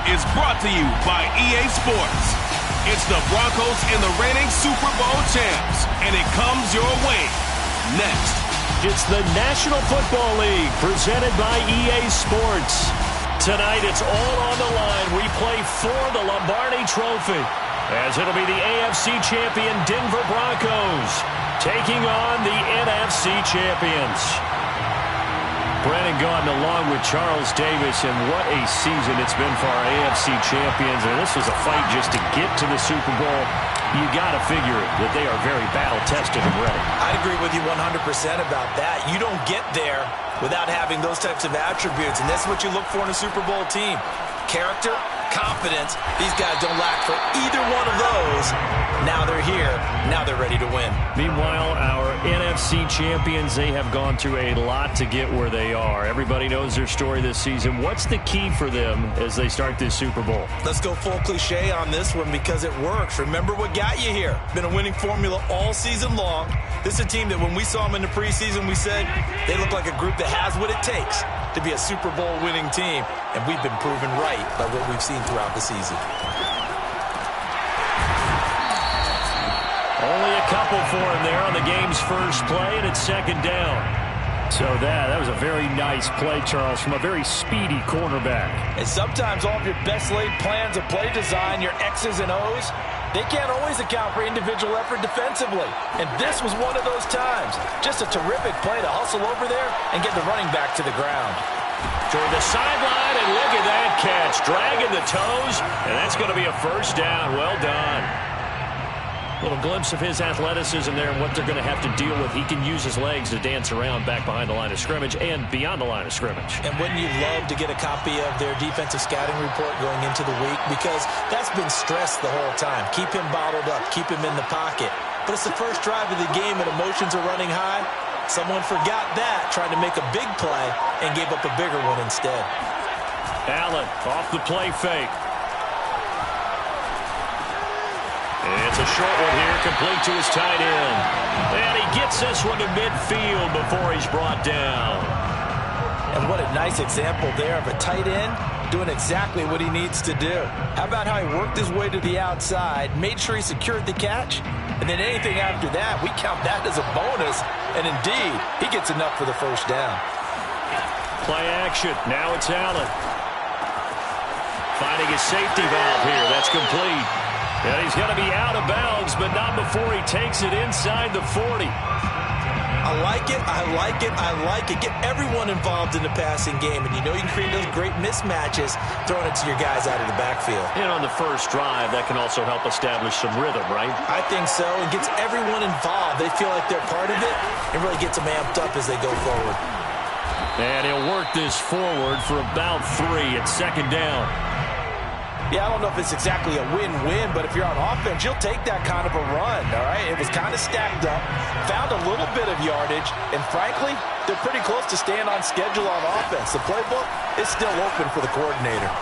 is brought to you by EA Sports. It's the Broncos and the reigning Super Bowl champs, and it comes your way next. It's the National Football League presented by EA Sports. Tonight, it's all on the line. We play for the Lombardi Trophy, as it'll be the AFC champion Denver Broncos taking on the NFC champions. Brandon Gaudin along with Charles Davis, and what a season it's been for our AFC champions. And this was a fight just to get to the Super Bowl. You got to figure that they are very battle-tested and ready. I'd agree with you 100% about that. You don't get there without having those types of attributes, and that's what you look for in a Super Bowl team. Character, confidence. These guys don't lack for either one of those. Now they're here. Now they're ready to win. Meanwhile, our NFC champions, they have gone through a lot to get where they are. Everybody knows their story this season. What's the key for them as they start this Super Bowl? Let's go full cliche on this one because it works. Remember what got you here. Been a winning formula all season long. This is a team that when we saw them in the preseason, we said they look like a group that has what it takes to be a Super Bowl winning team. And we've been proven right by what we've seen throughout the season. Only a couple for him there on the game's first play, and it's second down. So that was a very nice play, Charles, from a very speedy cornerback. And sometimes all of your best laid plans of play design, your X's and O's, they can't always account for individual effort defensively. And this was one of those times. Just a terrific play to hustle over there and get the running back to the ground. Toward the sideline, and look at that catch. Dragging the toes, and that's going to be a first down. Well done. Little glimpse of his athleticism there and what they're going to have to deal with. He can use his legs to dance around back behind the line of scrimmage and beyond the line of scrimmage. And wouldn't you love to get a copy of their defensive scouting report going into the week? Because that's been stressed the whole time. Keep him bottled up. Keep him in the pocket. But it's the first drive of the game and emotions are running high. Someone forgot that, tried to make a big play, and gave up a bigger one instead. Allen off the play fake. It's a short one here, complete to his tight end. And he gets this one to midfield before he's brought down. And what a nice example there of a tight end doing exactly what he needs to do. How about how he worked his way to the outside, made sure he secured the catch, and then anything after that, we count that as a bonus. And indeed, he gets enough for the first down. Play action. Now it's Allen. Finding his safety valve here. That's complete. And he's going to be out of bounds, but not before he takes it inside the 40. I like it, I like it, I like it. Get everyone involved in the passing game, and you know you can create those great mismatches throwing it to your guys out of the backfield. And on the first drive, that can also help establish some rhythm, right? I think so. It gets everyone involved. They feel like they're part of it. It really gets them amped up as they go forward. And he'll work this forward for about 3 at second down. Yeah, I don't know if it's exactly a win-win, but if you're on offense, you'll take that kind of a run, all right? It was kind of stacked up, found a little bit of yardage, and frankly, they're pretty close to staying on schedule on offense. The playbook is still open for the coordinator.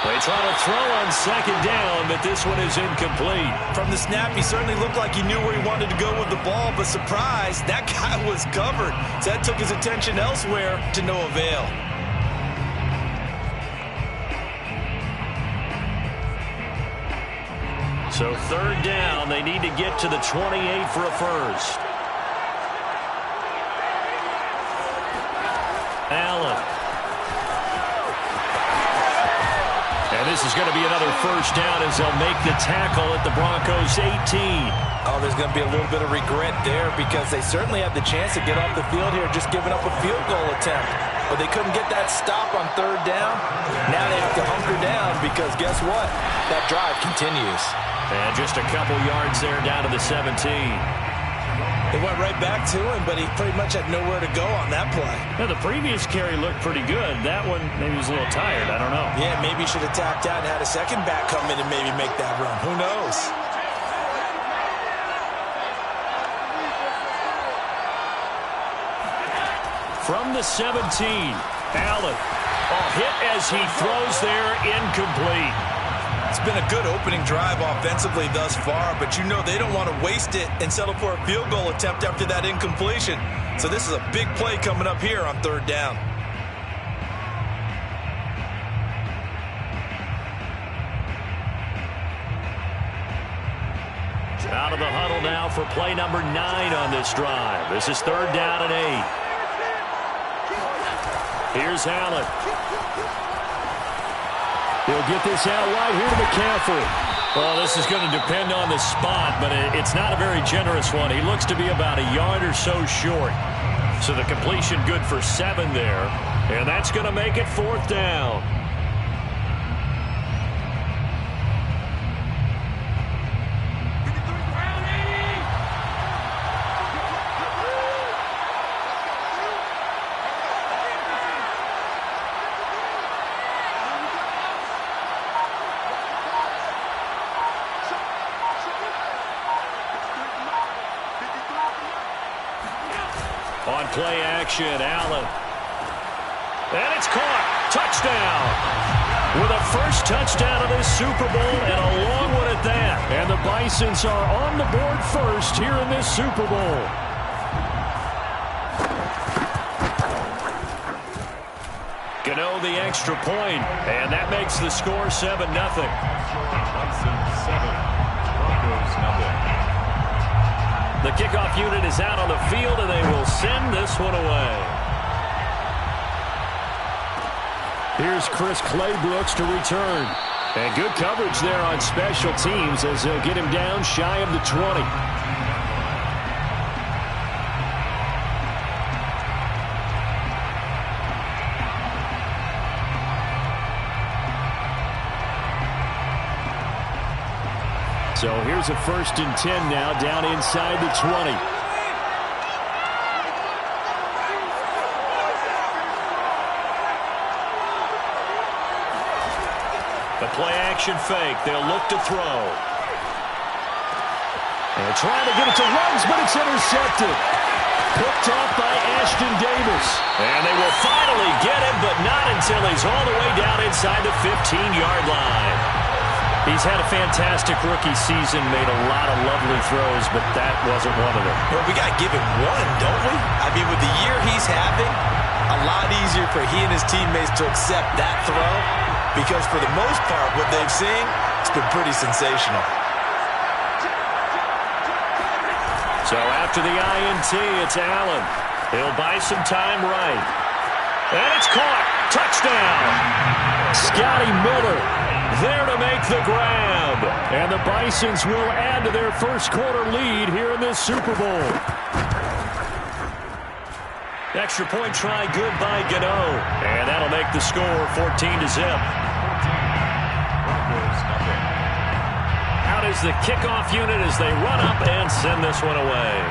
They try to throw on second down, but this one is incomplete. From the snap, he certainly looked like he knew where he wanted to go with the ball, but surprise, that guy was covered. So that took his attention elsewhere to no avail. So third down, they need to get to the 28 for a first. Allen. And this is going to be another first down as they'll make the tackle at the Broncos 18. Oh, there's going to be a little bit of regret there because they certainly had the chance to get off the field here, just giving up a field goal attempt. But they couldn't get that stop on third down. Now they have to hunker down because guess what? That drive continues. And just a couple yards there down to the 17. It went right back to him, but he pretty much had nowhere to go on that play. Now, the previous carry looked pretty good. That one, maybe he was a little tired. I don't know. Yeah, maybe he should have tapped out and had a second back come in and maybe make that run. Who knows? From the 17, Allen. Hit as he throws there, incomplete. It's been a good opening drive offensively thus far, but you know they don't want to waste it and settle for a field goal attempt after that incompletion. So this is a big play coming up here on third down. Out of the huddle now for play number 9 on this drive. This is 3rd down and 8. Here's Allen. He'll get this out wide here to McCaffrey. Well, this is going to depend on the spot, but it's not a very generous one. He looks to be about a yard or so short. So the completion good for 7 there. And that's going to make it 4th down. On play action, Allen. And it's caught. Touchdown. With a first touchdown of this Super Bowl and a long one at that. And the Bisons are on the board first here in this Super Bowl. Gano the extra point, and that makes the score 7-0. Bison 7, Broncos 0. The kickoff unit is out on the field, and they will send this one away. Here's Chris Claybrooks to return. And good coverage there on special teams as they'll get him down shy of the 20. So here's a 1st and 10 now down inside the 20. The play action fake. They'll look to throw. And trying to get it to Ruggs, but it's intercepted. Picked off by Ashton Davis. And they will finally get him, but not until he's all the way down inside the 15-yard line. He's had a fantastic rookie season, made a lot of lovely throws, but that wasn't one of them. Well, we got to give him one, don't we? I mean, with the year he's having, a lot easier for he and his teammates to accept that throw because for the most part, what they've seen, it's been pretty sensational. So after the INT, it's Allen. He'll buy some time right. And it's caught. Touchdown. Scotty Miller there to make the grab. And the Bisons will add to their first quarter lead here in this Super Bowl. Extra point try good by Gano. And that'll make the score 14-0. Out is the kickoff unit as they run up and send this one away.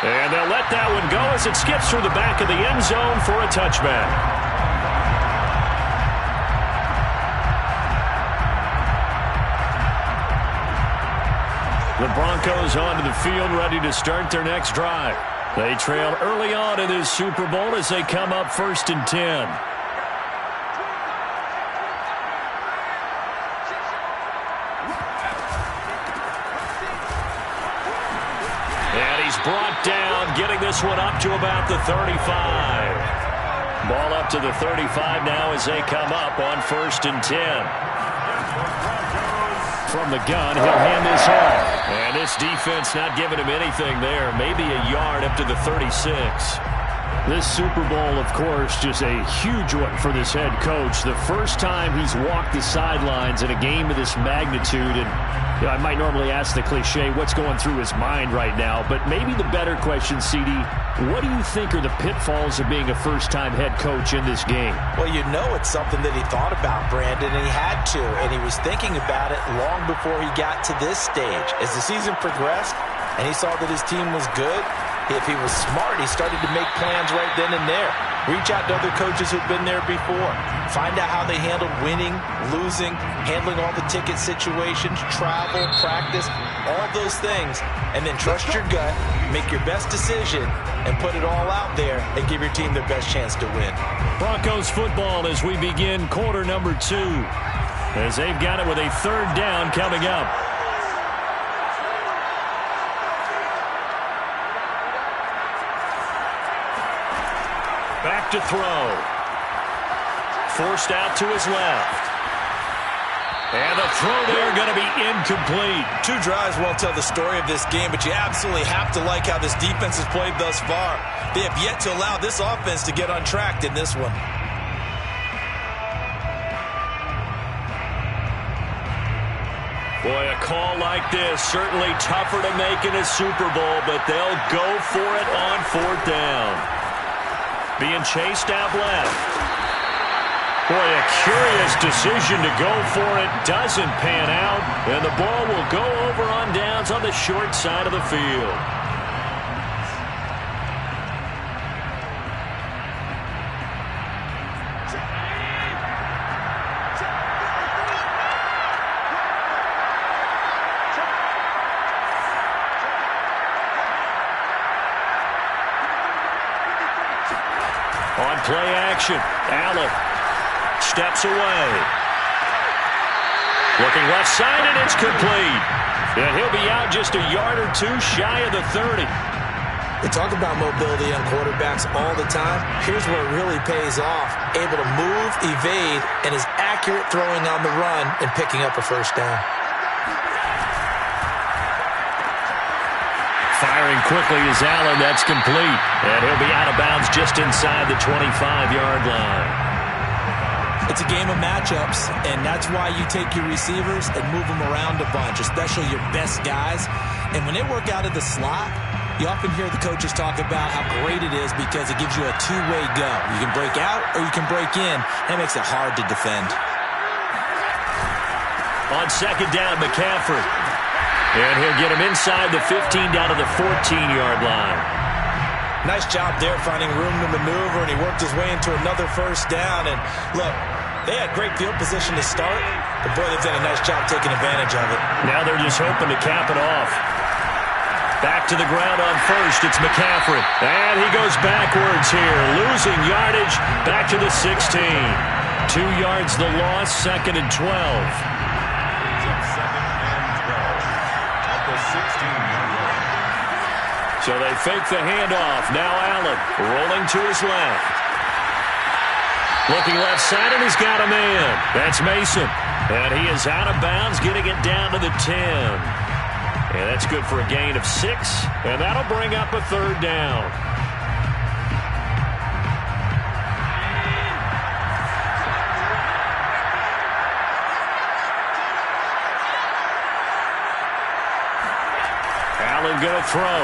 And they'll let that one go as it skips through the back of the end zone for a touchback. The Broncos onto the field ready to start their next drive. They trail early on in this Super Bowl as they come up 1st and 10. Brought down, getting this one up to about the 35. Ball up to the 35 now as they come up on 1st and 10. From the gun, he'll hand this off. And this defense not giving him anything there. Maybe a yard up to the 36. This Super Bowl, of course, just a huge one for this head coach. The first time he's walked the sidelines in a game of this magnitude. And you know, I might normally ask the cliche, what's going through his mind right now? But maybe the better question, CD, what do you think are the pitfalls of being a first-time head coach in this game? Well, you know it's something that he thought about, Brandon, and he had to. And he was thinking about it long before he got to this stage. As the season progressed and he saw that his team was good, if he was smart, he started to make plans right then and there. Reach out to other coaches who've been there before. Find out how they handled winning, losing, handling all the ticket situations, travel, practice, all those things. And then trust your gut, make your best decision, and put it all out there and give your team their best chance to win. Broncos football as we begin quarter number 2. As they've got it with a 3rd down coming up. Back to throw. Forced out to his left. And the throw there going to be incomplete. 2 drives won't tell the story of this game, but you absolutely have to like how this defense has played thus far. They have yet to allow this offense to get untracked in this one. Boy, a call like this, certainly tougher to make in a Super Bowl, but they'll go for it on 4th down. Being chased out left. Boy, a curious decision to go for it. Doesn't pan out, and the ball will go over on downs on the short side of the field. On play action, Allen steps away. Looking left side, and it's complete. And he'll be out just a yard or 2 shy of the 30. They talk about mobility on quarterbacks all the time. Here's where it really pays off. Able to move, evade, and is accurate throwing on the run and picking up a 1st down. Firing quickly is Allen. That's complete. And he'll be out of bounds just inside the 25-yard line. It's a game of matchups, and that's why you take your receivers and move them around a bunch, especially your best guys. And when they work out of the slot, you often hear the coaches talk about how great it is because it gives you a 2-way go. You can break out or you can break in, and it makes it hard to defend. On 2nd down, McCaffrey. And he'll get him inside the 15 down to the 14-yard line. Nice job there finding room to maneuver, and he worked his way into another 1st down. And look, they had great field position to start, but boy, they've done a nice job taking advantage of it. Now they're just hoping to cap it off. Back to the ground on 1st, it's McCaffrey. And he goes backwards here, losing yardage back to the 16. 2 yards the loss, 2nd and 12. 2nd and 12 at the 16-yard line. So they fake the handoff. Now Allen rolling to his left. Looking left side, and he's got a man. That's Mason. And he is out of bounds, getting it down to the 10. And that's good for a gain of 6. And that'll bring up a 3rd down. Allen going to throw.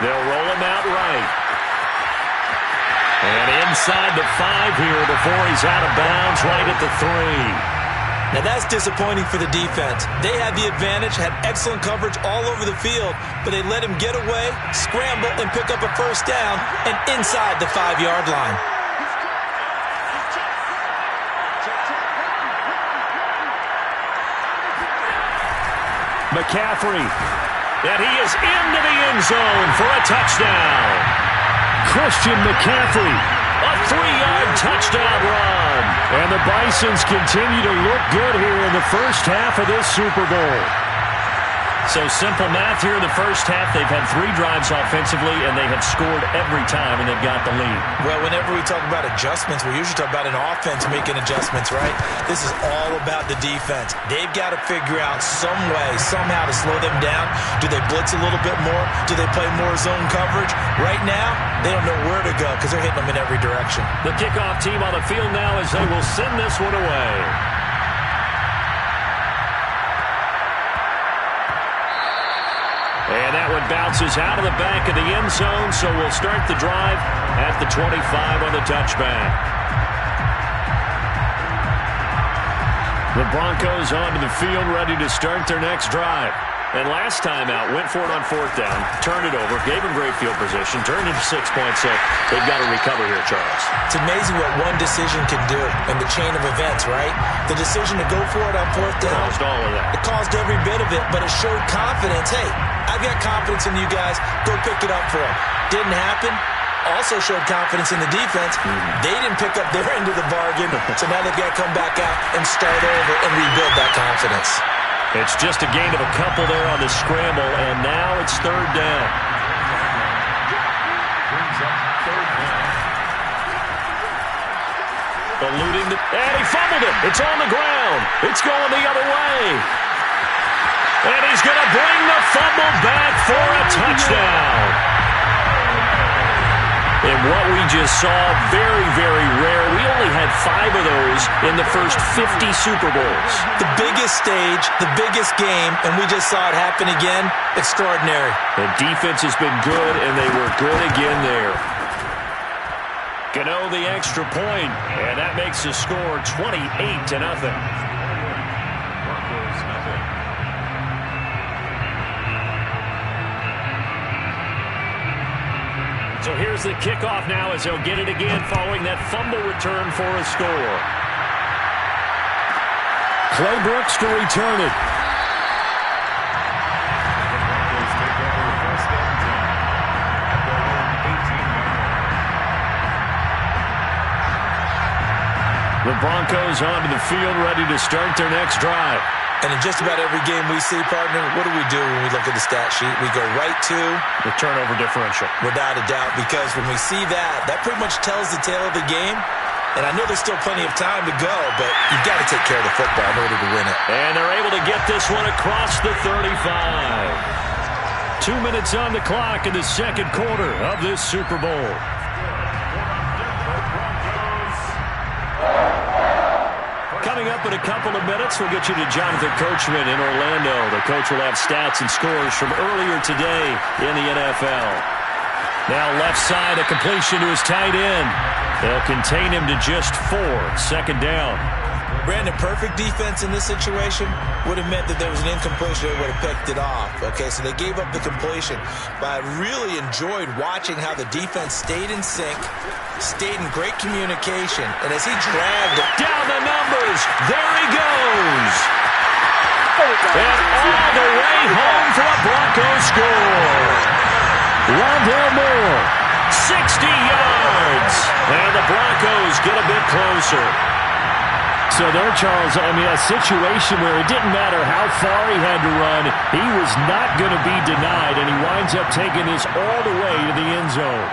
They'll roll him out right. And inside the 5 here before he's out of bounds, right at the 3. Now that's disappointing for the defense. They had the advantage, had excellent coverage all over the field, but they let him get away, scramble, and pick up a 1st down, and inside the 5-yard line. McCaffrey. And he is into the end zone for a touchdown. Christian McCaffrey, a 3-yard touchdown run. And the Bisons continue to look good here in the first half of this Super Bowl. So simple math here in the first half. They've had 3 drives offensively, and they have scored every time, and they've got the lead. Well, whenever we talk about adjustments, we usually talk about an offense making adjustments, right? This is all about the defense. They've got to figure out some way, somehow to slow them down. Do they blitz a little bit more? Do they play more zone coverage? Right now, they don't know where to go because they're hitting them in every direction. The kickoff team on the field now as they will send this one away. And that one bounces out of the back of the end zone, so we'll start the drive at the 25 on the touchback. The Broncos onto the field, ready to start their next drive. And last time out, went for it on 4th down, turned it over, gave him great field position, turned it to 6 points, so they've got to recover here, Charles. It's amazing what one decision can do in the chain of events, right? The decision to go for it on 4th down. Caused all of that. It caused every bit of it, but it showed confidence. Hey, I've got confidence in you guys. Go pick it up for them. Didn't happen. Also showed confidence in the defense. They didn't pick up their end of the bargain, so now they've got to come back out and start over and rebuild that confidence. It's just a gain of a couple there on the scramble, and now it's 3rd down. Brings up 3rd down. And he fumbled it. It's on the ground. It's going the other way. And he's going to bring the fumble back for a touchdown. And what we just saw, very, very rare. We only had 5 of those in the first 50 Super Bowls. The biggest stage, the biggest game, and we just saw it happen again. Extraordinary. The defense has been good, and they were good again there. Gano the extra point, and that makes the score 28-0. So here's the kickoff now as they'll get it again following that fumble return for a score. Clay Brooks to return it. The Broncos onto the field ready to start their next drive. And in just about every game we see, partner, what do we do when we look at the stat sheet? We go right to the turnover differential. Without a doubt, because when we see that, that pretty much tells the tale of the game. And I know there's still plenty of time to go, but you've got to take care of the football in order to win it. And they're able to get this one across the 35. 2 minutes on the clock in the second quarter of this Super Bowl. Coming up in a couple of minutes, we'll get you to Jonathan Coachman in Orlando. The coach will have stats and scores from earlier today in the NFL. Now left side, a completion to his tight end. They'll contain him to just 4. Second down. Brandon, perfect defense in this situation would have meant that there was an incompletion. They would have picked it off. Okay, so they gave up the completion. But I really enjoyed watching how the defense stayed in sync, stayed in great communication, and as he dragged down the numbers, there he goes. And all the way home for a Broncos score. Rondale Moore, 60 yards. And the Broncos get a bit closer. So there, Charles, I mean, a situation where it didn't matter how far he had to run, he was not going to be denied, and he winds up taking this all the way to the end zone.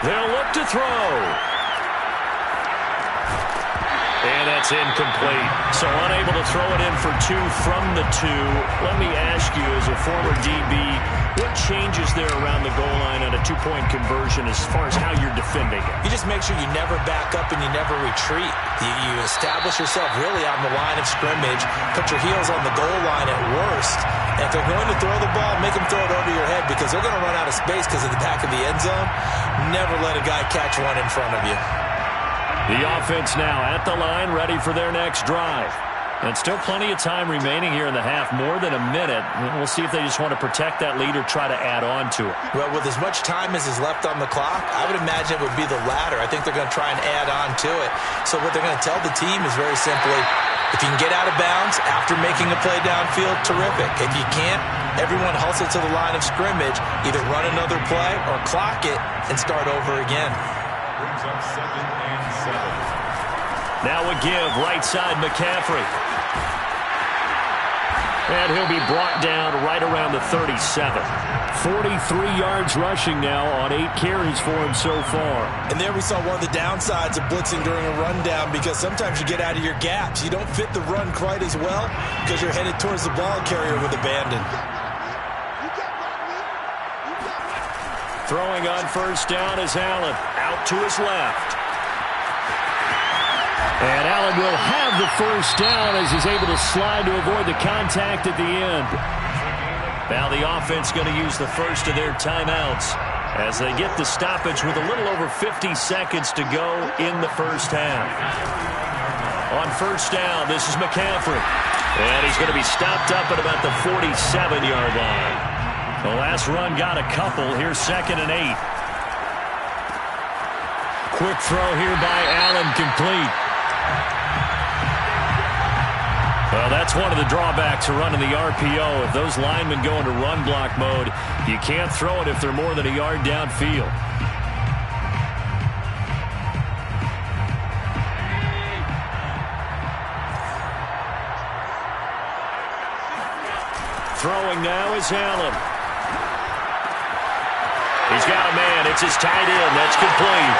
They'll look to throw. And that's incomplete. So unable to throw it in for 2 from the 2. Let me ask you, as a former DB, what changes there around the goal line on a 2-point conversion as far as how you're defending it? You just make sure you never back up and you never retreat. You establish yourself really on the line of scrimmage, put your heels on the goal line at worst. And if they're going to throw the ball, make them throw it over your head because they're going to run out of space because of the back of the end zone. Never let a guy catch one in front of you. The offense now at the line, ready for their next drive. And still plenty of time remaining here in the half, more than a minute. We'll see if they just want to protect that lead or try to add on to it. Well, with as much time as is left on the clock, I would imagine it would be the latter. I think they're going to try and add on to it. So what they're going to tell the team is very simply, if you can get out of bounds after making a play downfield, terrific. If you can't, everyone hustle to the line of scrimmage, either run another play or clock it and start over again. Brings up 2nd and 7. Now a give, right side, McCaffrey. And he'll be brought down right around the 37. 43 yards rushing now on 8 carries for him so far. And there we saw one of the downsides of blitzing during a rundown because sometimes you get out of your gaps. You don't fit the run quite as well because you're headed towards the ball carrier with abandon. Throwing on first down is Allen. Out to his left. And Allen will have the first down as he's able to slide to avoid the contact at the end. Now the offense going to use the first of their timeouts as they get the stoppage with a little over 50 seconds to go in the first half. On first down, this is McCaffrey. And he's going to be stopped up at about the 47-yard line. The last run got a couple. Here's 2nd and 8. Quick throw here by Allen, complete. Well, that's one of the drawbacks of running the RPO. If those linemen go into run block mode, you can't throw it if they're more than a yard downfield. Throwing now is Allen. He's got a man. It's his tight end. That's complete.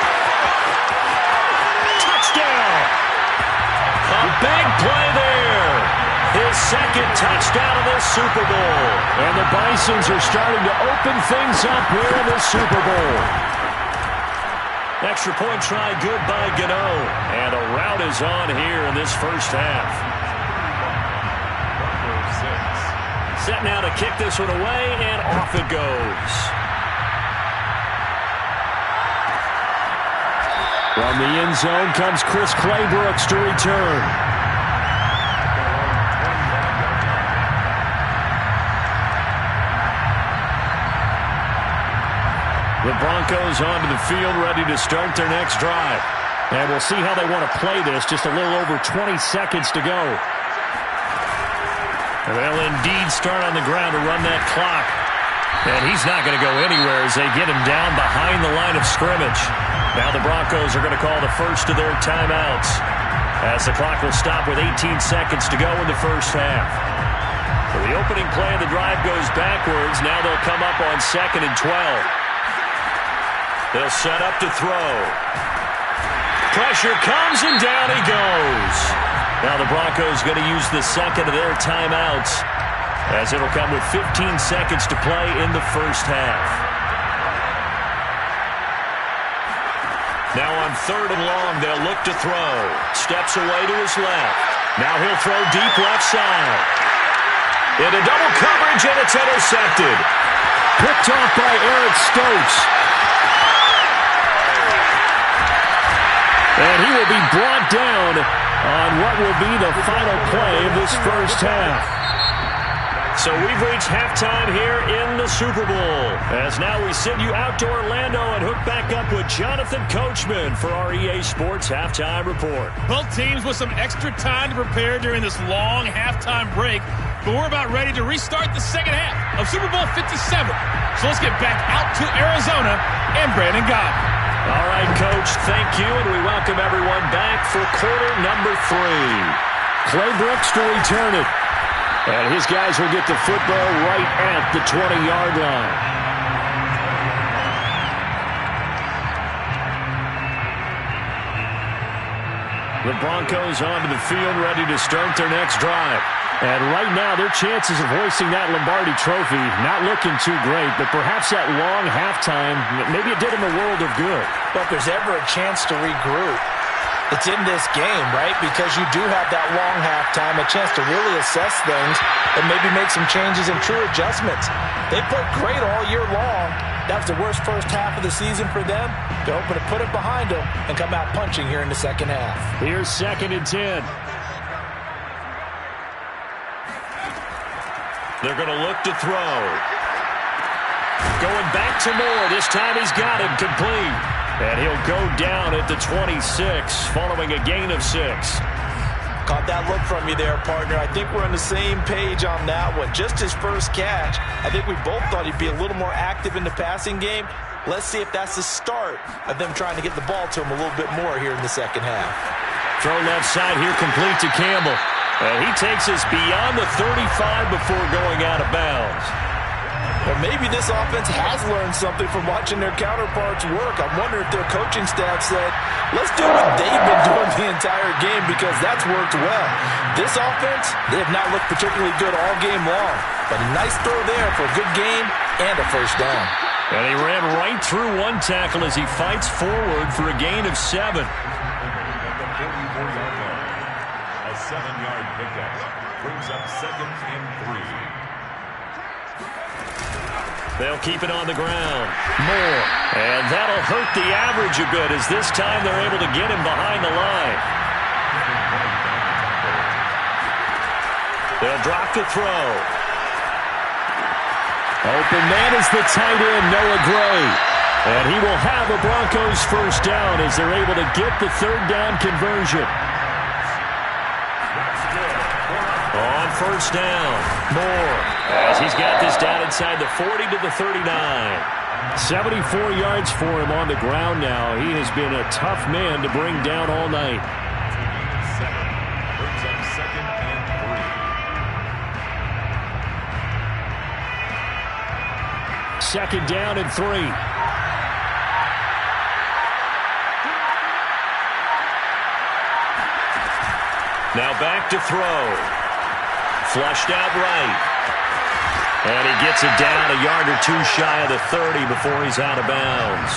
second touchdown of this Super Bowl. And the Bisons are starting to open things up here in this Super Bowl. Extra point try good by Gano. And a rout is on here in this first half. Set now to kick this one away, and off it goes. From the end zone comes Chris Claybrooks to return. The Broncos onto the field, ready to start their next drive. And we'll see how they want to play this. Just a little over 20 seconds to go. They'll indeed start on the ground to run that clock. And he's not going to go anywhere as they get him down behind the line of scrimmage. Now the Broncos are going to call the first of their timeouts, as the clock will stop with 18 seconds to go in the first half. So the opening play of the drive goes backwards. Now they'll come up on 2nd and 12. They'll set up to throw. Pressure comes, and down he goes. Now the Broncos going to use the second of their timeouts, as it'll come with 15 seconds to play in the first half. Now on 3rd and long, they'll look to throw. Steps away to his left. Now he'll throw deep left side. Into double coverage, and it's intercepted. Picked off by Eric Stokes. And he will be brought down on what will be the final play of this first half. So we've reached halftime here in the Super Bowl, as now we send you out to Orlando and hook back up with Jonathan Coachman for our EA Sports Halftime Report. Both teams with some extra time to prepare during this long halftime break, but we're about ready to restart the second half of Super Bowl 57. So let's get back out to Arizona and Brandon Gaudin. All right, Coach, thank you, and we welcome everyone back for quarter number 3. Claybrooks to return it. And his guys will get the football right at the 20-yard line. The Broncos onto the field, ready to start their next drive. And right now, their chances of hoisting that Lombardi trophy not looking too great, but perhaps that long halftime, maybe it did them a world of good. But if there's ever a chance to regroup, it's in this game, right? Because you do have that long halftime, a chance to really assess things and maybe make some changes and true adjustments. They played great all year long. That was the worst first half of the season for them. They're hoping to put it behind them and come out punching here in the second half. Here's 2nd and 10. They're going to look to throw. Going back to Moore. This time he's got him complete. And he'll go down at the 26, following a gain of 6. Caught that look from you there, partner. I think we're on the same page on that one. Just his first catch. I think we both thought he'd be a little more active in the passing game. Let's see if that's the start of them trying to get the ball to him a little bit more here in the second half. Throw left side here, complete to Campbell. And he takes us beyond the 35 before going out of bounds. But maybe this offense has learned something from watching their counterparts work. I wonder if their coaching staff said, let's do what they've been doing the entire game, because that's worked well. This offense, they have not looked particularly good all game long. But a nice throw there for a good game and a first down. And he ran right through one tackle as he fights forward for a gain of 7. A 7-yard pickup brings up 2nd and 3. They'll keep it on the ground. Moore. And that'll hurt the average a bit, as this time they're able to get him behind the line. They'll drop to throw. Open man is the tight end, Noah Gray. And he will have a Broncos first down as they're able to get the 3rd down conversion. On first down, Moore, as he's got this down inside the 40 to the 39. 74 yards for him on the ground now. He has been a tough man to bring down all night. 7 brings up 2nd and 3. 2nd down and 3. Now back to throw. Flushed out right. And he gets it down a yard or two shy of the 30 before he's out of bounds.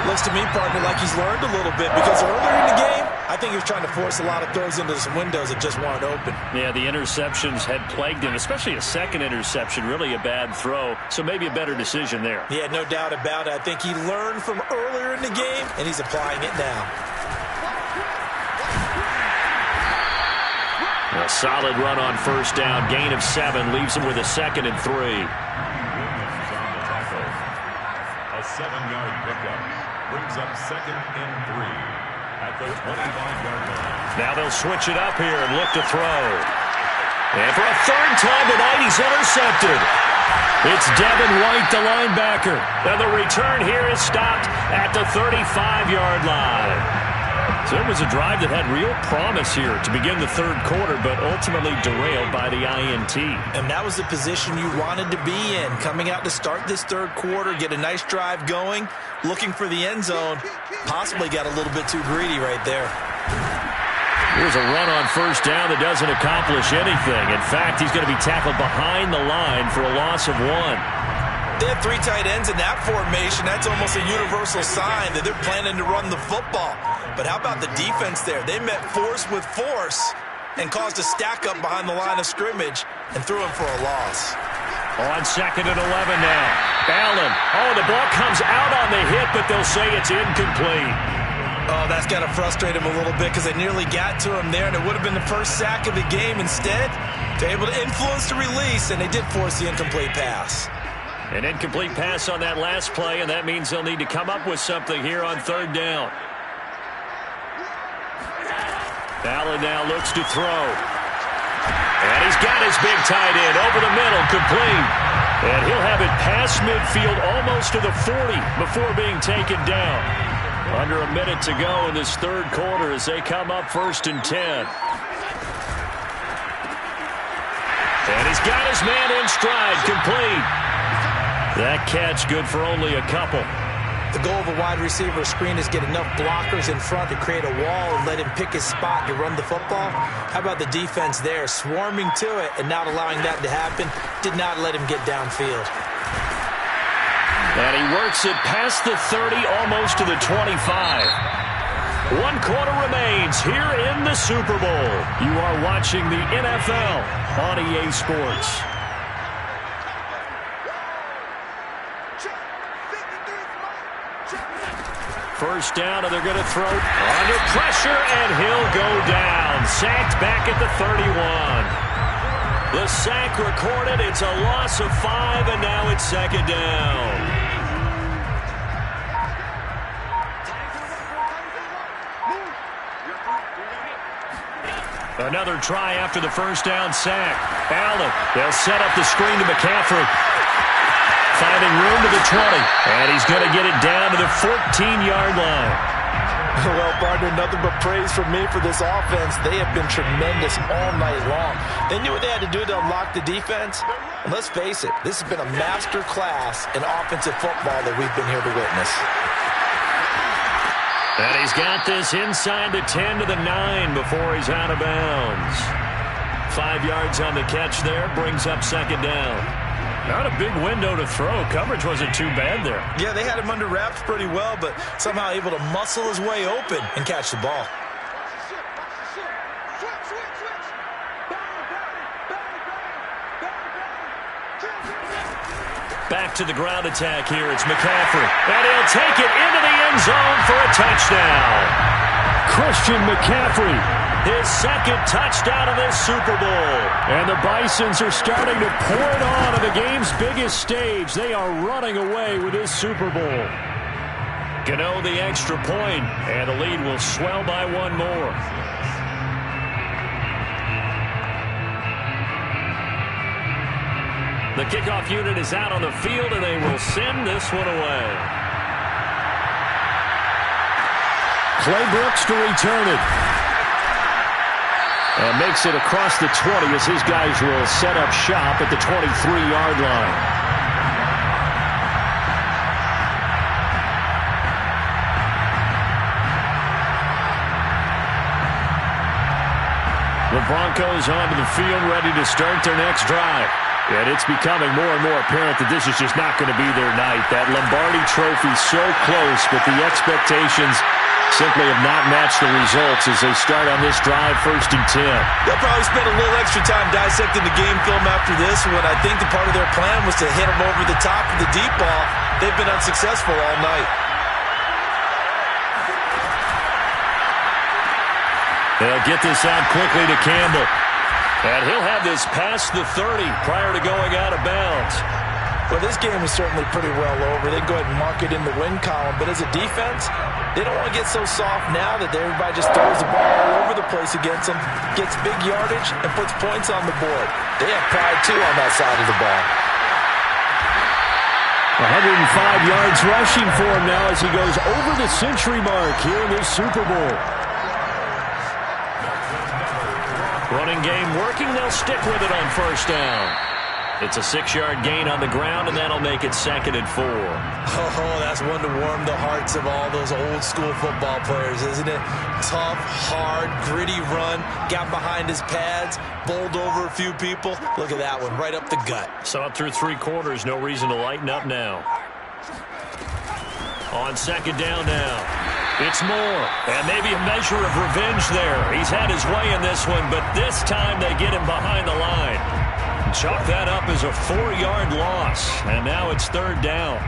Looks to me, partner, like he's learned a little bit because earlier in the game, I think he was trying to force a lot of throws into some windows that just weren't open. Yeah, the interceptions had plagued him, especially a second interception, really a bad throw. So maybe a better decision there. Yeah, no doubt about it. I think he learned from earlier in the game, and he's applying it now. A solid run on first down. Gain of 7 leaves him with a 2nd and 3. A 7-yard pickup brings up 2nd and 3 at the 25-yard line. Now they'll switch it up here and look to throw. And for a third time tonight, he's intercepted. It's Devin White, the linebacker. And the return here is stopped at the 35-yard line. So it was a drive that had real promise here to begin the third quarter, but ultimately derailed by the INT. And that was the position you wanted to be in, coming out to start this third quarter, get a nice drive going, looking for the end zone. Possibly got a little bit too greedy right there. Here's a run on first down that doesn't accomplish anything. In fact, he's going to be tackled behind the line for a loss of 1. They have 3 tight ends in that formation. That's almost a universal sign that they're planning to run the football. But how about the defense there? They met force with force and caused a stack up behind the line of scrimmage and threw him for a loss. On 2nd and 11 now. Allen. Oh, the ball comes out on the hit, but they'll say it's incomplete. Oh, that's got to frustrate him a little bit because they nearly got to him there, and it would have been the first sack of the game. Instead, they're able to influence the release, and they did force the incomplete pass. An incomplete pass on that last play, and that means they'll need to come up with something here on third down. Allen now looks to throw. And he's got his big tight end over the middle, complete. And he'll have it past midfield almost to the 40 before being taken down. Under a minute to go in this third quarter as they come up 1st and 10. And he's got his man in stride, complete. That catch good for only a couple. The goal of a wide receiver screen is get enough blockers in front to create a wall and let him pick his spot to run the football. How about the defense there, swarming to it and not allowing that to happen? Did not let him get downfield. And he works it past the 30, almost to the 25. 1 quarter remains here in the Super Bowl. You are watching the NFL on EA Sports. First down, and they're going to throw under pressure, and he'll go down. Sacked back at the 31. The sack recorded. It's a loss of 5, and now it's 2nd down. Another try after the first down sack. Allen, they'll set up the screen to McCaffrey. Finding room to the 20, and he's going to get it down to the 14-yard line. Well, partner, nothing but praise from me for this offense. They have been tremendous all night long. They knew what they had to do to unlock the defense. And let's face it, this has been a master class in offensive football that we've been here to witness. And he's got this inside the 10 to the 9 before he's out of bounds. 5 yards on the catch there, brings up 2nd down. Not a big window to throw. Coverage wasn't too bad there. Yeah, they had him under wraps pretty well, but somehow able to muscle his way open and catch the ball. Back to the ground attack here. It's McCaffrey. And he'll take it into the end zone for a touchdown. Christian McCaffrey, his 2nd touchdown of this Super Bowl. And the Bisons are starting to pour it on the game's biggest stage. They are running away with this Super Bowl. Gano the extra point, and the lead will swell by 1 more. The kickoff unit is out on the field, and they will send this one away. Clay Brooks to return it. And makes it across the 20 as his guys will set up shop at the 23-yard line. The Broncos onto the field, ready to start their next drive. And it's becoming more and more apparent that this is just not going to be their night. That Lombardi Trophy so close, but the expectations simply have not matched the results as they start on this drive, 1st and 10. They'll probably spend a little extra time dissecting the game film after this one. I think the part of their plan was to hit them over the top of the deep ball. They've been unsuccessful all night. They'll get this out quickly to Campbell. And he'll have this past the 30 prior to going out of bounds. Well, this game is certainly pretty well over. They can go ahead and mark it in the win column. But as a defense, they don't want to get so soft now that everybody just throws the ball all over the place against them, gets big yardage, and puts points on the board. They have pride, too, on that side of the ball. 105 yards rushing for him now as he goes over the century mark here in this Super Bowl. Running game working. They'll stick with it on 1st down. It's a 6-yard gain on the ground, and that'll make it 2nd and 4. Oh, that's one to warm the hearts of all those old-school football players, isn't it? Tough, hard, gritty run. Got behind his pads, bowled over a few people. Look at that one, right up the gut. So up through 3 quarters, no reason to lighten up now. On 2nd down now. It's Moore, and maybe a measure of revenge there. He's had his way in this one, but this time they get him behind the line. Chalk that up as a 4-yard loss, and now it's 3rd down.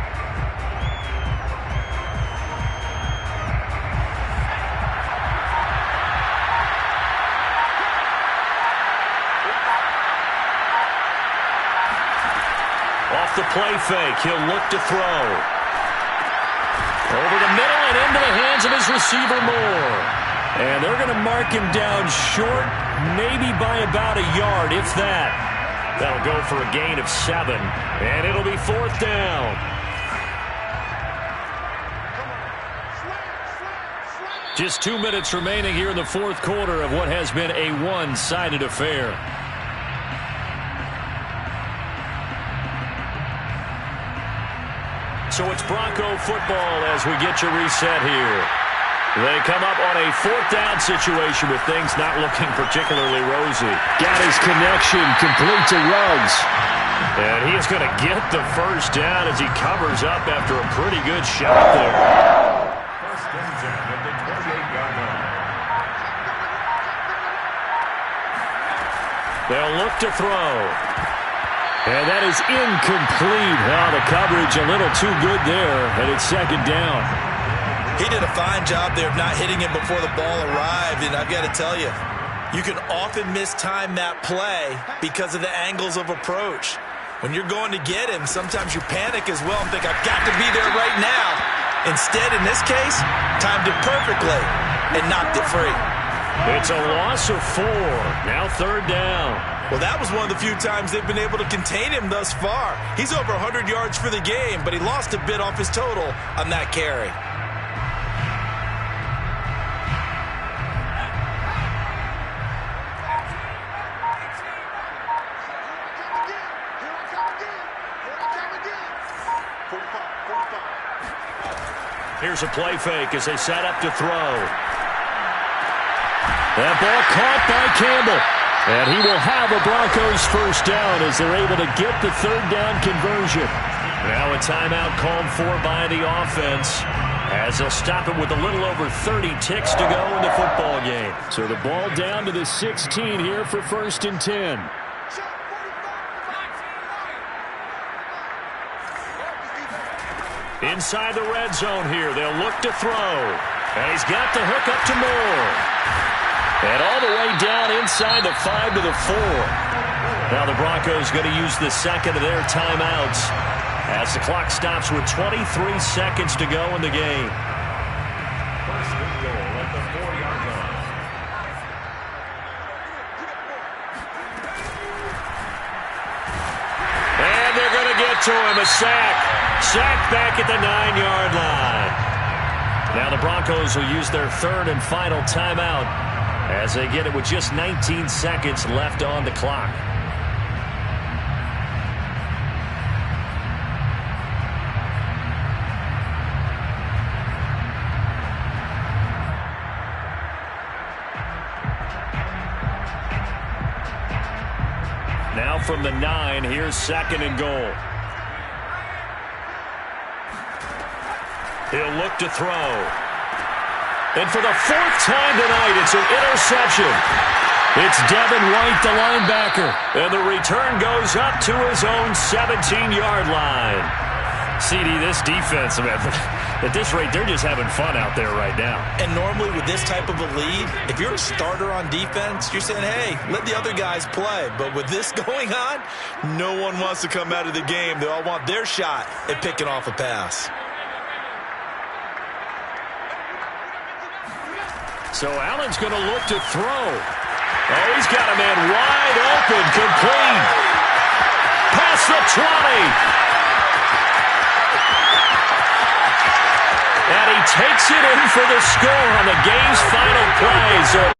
Off the play fake, he'll look to throw. Over the middle and into the hands of his receiver, Moore. And they're going to mark him down short, maybe by about a yard, if that. That'll go for a gain of 7, and it'll be 4th down. Just 2 minutes remaining here in the 4th quarter of what has been a one-sided affair. So it's Bronco football as we get you reset here. They come up on a 4th down situation with things not looking particularly rosy. Got his connection complete to Ruggs. And he is going to get the 1st down as he covers up after a pretty good shot there. 1st and 10 at the 28-yard line. They'll look to throw. And that is incomplete. Oh, the coverage a little too good there, and it's 2nd down. He did a fine job there of not hitting him before the ball arrived, and I've got to tell you, you can often mistime that play because of the angles of approach. When you're going to get him, sometimes you panic as well and think, I've got to be there right now. Instead, in this case, timed it perfectly and knocked it free. It's a loss of 4. Now 3rd down. Well, that was one of the few times they've been able to contain him thus far. He's over 100 yards for the game, but he lost a bit off his total on that carry. Here's a play fake as they set up to throw. That ball caught by Campbell. And he will have a Broncos 1st down as they're able to get the 3rd down conversion. Now a timeout called for by the offense as they'll stop it with a little over 30 ticks to go in the football game. So the ball down to the 16 here for 1st and 10. Inside the red zone here, they'll look to throw. And he's got the hook up to Moore. And all the way down inside the 5 to the 4. Now the Broncos going to use the 2nd of their timeouts as the clock stops with 23 seconds to go in the game. 1st and goal at the 4-yard line. And they're going to get to him, a sack. Sack back at the 9-yard line. Now the Broncos will use their 3rd and final timeout as they get it with just 19 seconds left on the clock. Now from the 9, here's 2nd and goal. He'll look to throw. And for the 4th time tonight, it's an interception. It's Devin White, the linebacker. And the return goes up to his own 17-yard line. CD, this defense, man, at this rate, they're just having fun out there right now. And normally with this type of a lead, if you're a starter on defense, you're saying, hey, let the other guys play. But with this going on, no one wants to come out of the game. They all want their shot at picking off a pass. So Allen's going to look to throw. Oh, he's got a man wide open, complete. Past the 20. And he takes it in for the score on the game's final play. So